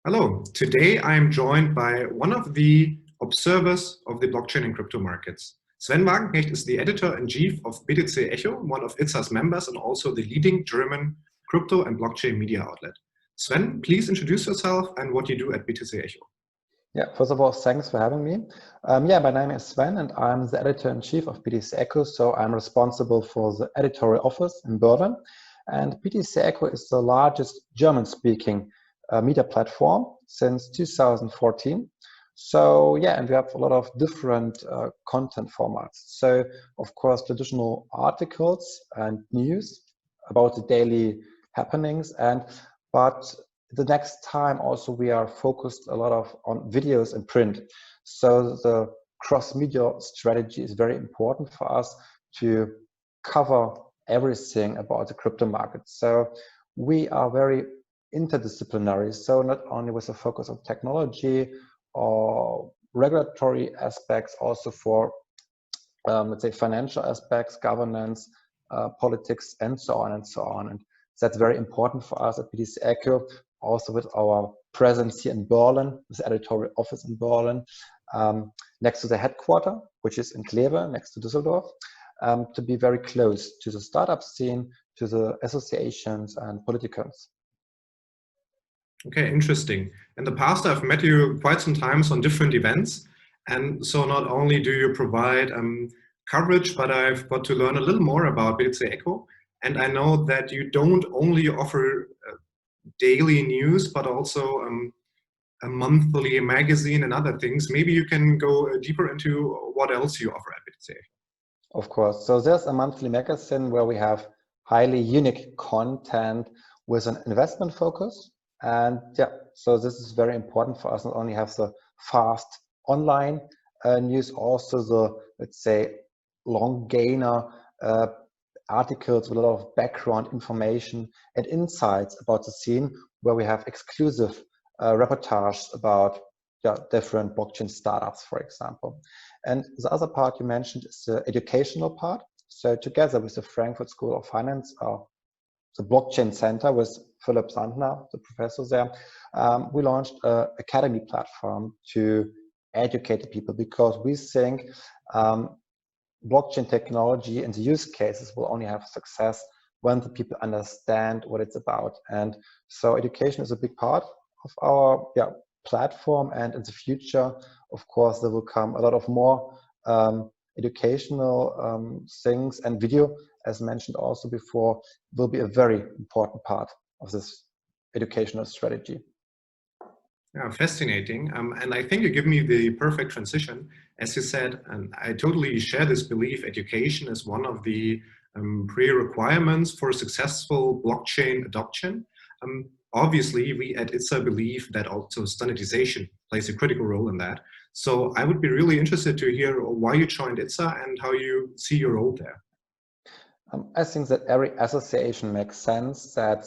Hello, today I am joined by one of the observers of the blockchain and crypto markets. Sven Wagenknecht is the editor-in-chief of BTC-ECHO, one of ITSA's members and also the leading German crypto and blockchain media outlet. Sven, please introduce yourself and what you do at BTC-ECHO. Yeah, first of all, thanks for having me. My name is Sven and I'm the editor-in-chief of BTC-ECHO, so I'm responsible for the editorial office in Berlin. And BTC-ECHO is the largest German-speaking media platform since 2014. So yeah, and we have a lot of different content formats. So of course, traditional articles and news about the daily happenings, but the next time also we are focused a lot on videos and print. So the cross-media strategy is very important for us to cover everything about the crypto market. So we are very interdisciplinary, so not only with a focus on technology or regulatory aspects, also for let's say financial aspects, governance, politics, and so on and so on. And that's very important for us at BTC-ECHO, also with our presence here in Berlin, with the editorial office in Berlin, next to the headquarter, which is in Kleve, next to Düsseldorf, to be very close to the startup scene, to the associations and politicals. Okay, interesting. In the past, I've met you quite some times on different events. And so not only do you provide coverage, but I've got to learn a little more about BTC-ECHO. And I know that you don't only offer daily news, but also a monthly magazine and other things. Maybe you can go deeper into what else you offer at BTC-ECHO. Of course. So there's a monthly magazine where we have highly unique content with an investment focus. And yeah, so this is very important for us, not only have the fast online news, also the, let's say, long gainer articles with a lot of background information and insights about the scene, where we have exclusive reportages about different blockchain startups, for example. And the other part you mentioned is the educational part. So together with the Frankfurt School of Finance, the Blockchain Center with Philipp Sandner, the professor there, we launched an academy platform to educate the people, because we think blockchain technology and the use cases will only have success when the people understand what it's about. And so education is a big part of our platform, and in the future, of course, there will come a lot of more educational things, and video, as mentioned also before, will be a very important part of this educational strategy. Yeah, fascinating. And I think you give me the perfect transition. As you said, and I totally share this belief, education is one of the pre-requirements for successful blockchain adoption. Obviously, we at ITSA believe that also standardization plays a critical role in that. So I would be really interested to hear why you joined ITSA and how you see your role there. I think that every association makes sense that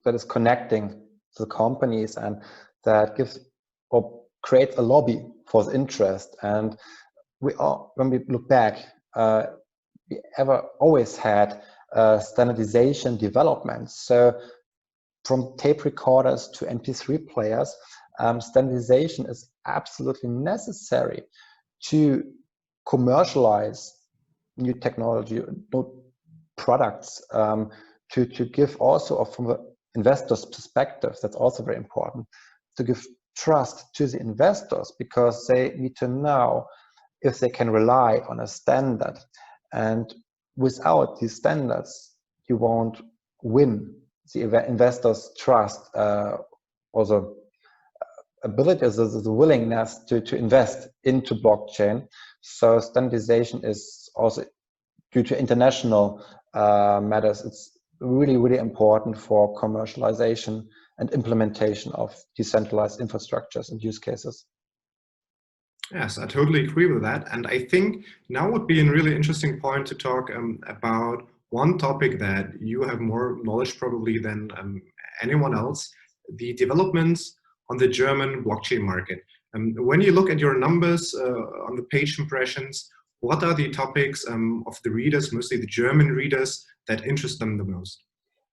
is connecting the companies and that gives or creates a lobby for the interest. And when we look back, we always had standardization development. So from tape recorders to MP3 players, standardization is absolutely necessary to commercialize new technology, new products, to give also from the investor's perspective, that's also very important, to give trust to the investors, because they need to know if they can rely on a standard. And without these standards, you won't win the investors' trust or the ability, the willingness to invest into blockchain. So standardization is also, due to international matters, it's really, really important for commercialization and implementation of decentralized infrastructures and use cases. Yes, I totally agree with that. And I think now would be a really interesting point to talk about one topic that you have more knowledge probably than anyone else, the developments on the German blockchain market. When you look at your numbers on the page impressions, what are the topics of the readers, mostly the German readers, that interest them the most?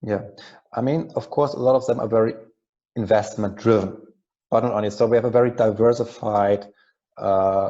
Yeah, I mean, of course, a lot of them are very investment driven. But not only, so we have a very diversified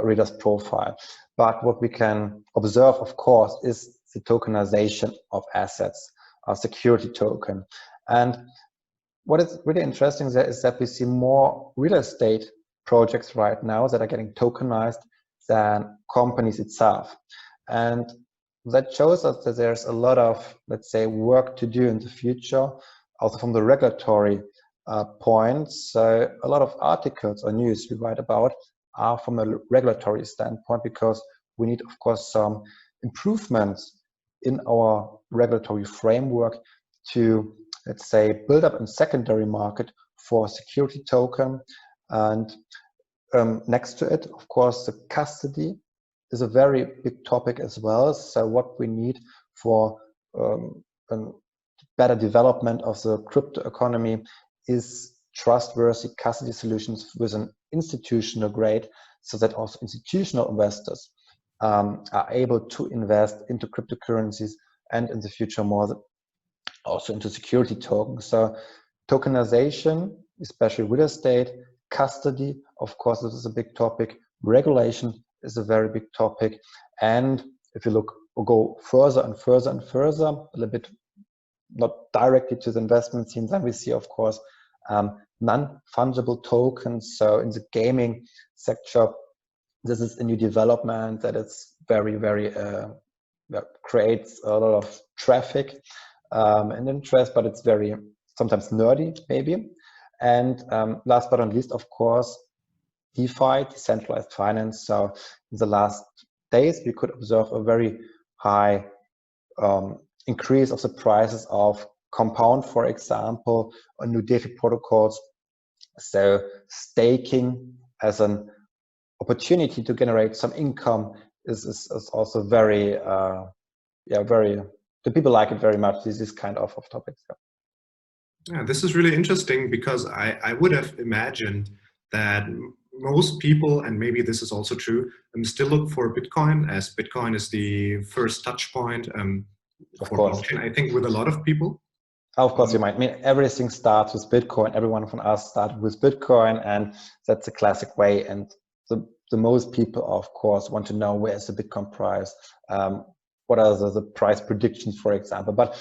readers profile. But what we can observe, of course, is the tokenization of assets, a security token. And what is really interesting there is that we see more real estate projects right now that are getting tokenized than companies itself. And that shows us that there's a lot of, let's say, work to do in the future, also from the regulatory point. So a lot of articles or news we write about are from a regulatory standpoint, because we need, of course, some improvements in our regulatory framework to, let's say, build up a secondary market for security token. And next to it, of course, the custody is a very big topic as well. So what we need for a better development of the crypto economy is trustworthy custody solutions with an institutional grade, so that also institutional investors are able to invest into cryptocurrencies and in the future more also into security tokens. So tokenization, especially real estate, custody, of course, this is a big topic. Regulation is a very big topic. And if you look or go further and further and further, a little bit not directly to the investment scene, then we see, of course, non-fungible tokens. So in the gaming sector, this is a new development that is very, very creates a lot of traffic and interest, but it's very sometimes nerdy, maybe. And last but not least, of course, DeFi, decentralized finance. So in the last days, we could observe a very high increase of the prices of Compound, for example, or new DeFi protocols. So staking as an opportunity to generate some income is also very, the people like it very much, this kind of topics. Yeah, this is really interesting, because I would have imagined that most people, and maybe this is also true, still look for Bitcoin, as Bitcoin is the first touch point for blockchain, I think, with a lot of people. Of course, you might. I mean, everything starts with Bitcoin. Everyone from us started with Bitcoin, and that's a classic way. And the most people, of course, want to know where is the Bitcoin price, what are the price predictions, for example. But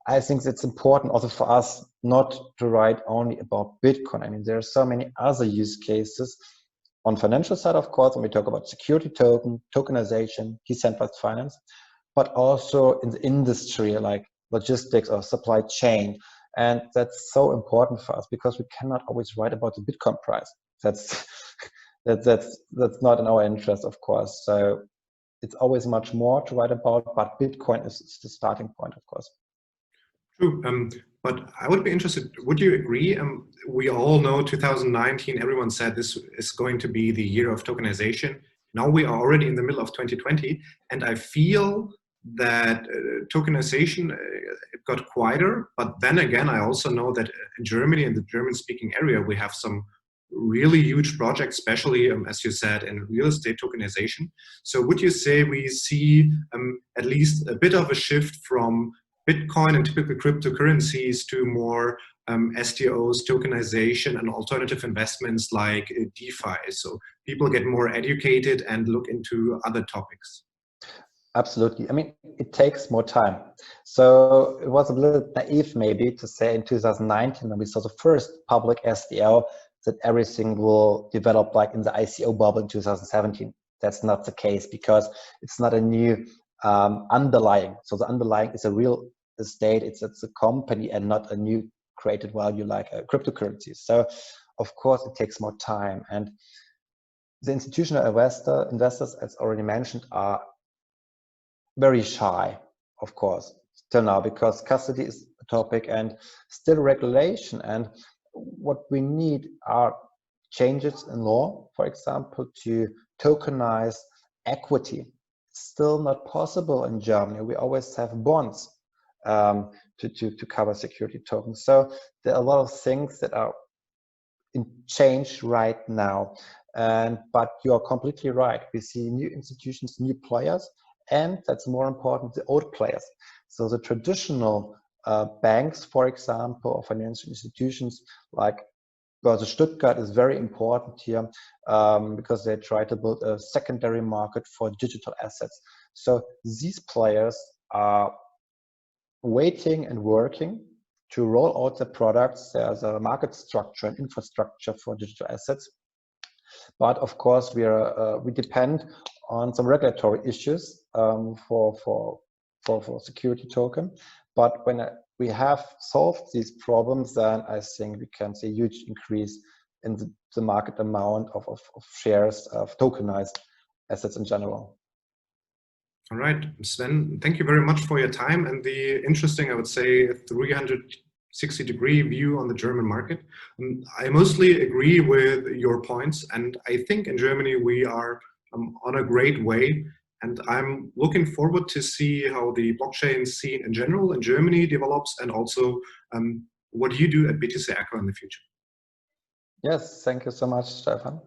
I think it's important also for us not to write only about Bitcoin. I mean, there are so many other use cases on financial side, of course, when we talk about security token, tokenization, decentralized finance, but also in the industry like logistics or supply chain. And that's so important for us, because we cannot always write about the Bitcoin price. That's not in our interest, of course. So it's always much more to write about, but Bitcoin is the starting point, of course. True, but I would be interested, would you agree? We all know 2019, everyone said this is going to be the year of tokenization. Now we are already in the middle of 2020, and I feel that tokenization it got quieter. But then again, I also know that in Germany, in the German-speaking area, we have some really huge projects, especially, as you said, in real estate tokenization. So would you say we see at least a bit of a shift from Bitcoin and typical cryptocurrencies to more STOs, tokenization, and alternative investments like DeFi? So people get more educated and look into other topics. Absolutely. I mean, it takes more time. So it was a little naive maybe to say in 2019, when we saw the first public SDL, that everything will develop like in the ICO bubble in 2017. That's not the case, because it's not a new underlying. So the underlying is a real estate, it's a company and not a new created value like a cryptocurrency. So of course it takes more time. And the institutional investors, as already mentioned, are very shy, of course, till now, because custody is a topic and still regulation. And what we need are changes in law, for example, to tokenize equity. It's still not possible in Germany. We always have bonds to cover security tokens. So there are a lot of things that are in change right now. But you are completely right. We see new institutions, new players, and that's more important, the old players. So the traditional banks, for example, or financial institutions like Börse Stuttgart is very important here because they try to build a secondary market for digital assets. So these players are waiting and working to roll out the products. There's a market structure and infrastructure for digital assets. But of course, we depend on some regulatory issues for security token. But when we have solved these problems, then I think we can see a huge increase in the market amount of shares of tokenized assets in general. All right, Sven, thank you very much for your time and the interesting, I would say, 360-degree view on the German market. I mostly agree with your points, and I think in Germany we are on a great way. And I'm looking forward to see how the blockchain scene in general in Germany develops, and also what you do at BTC-ECHO in the future. Yes, thank you so much, Stefan.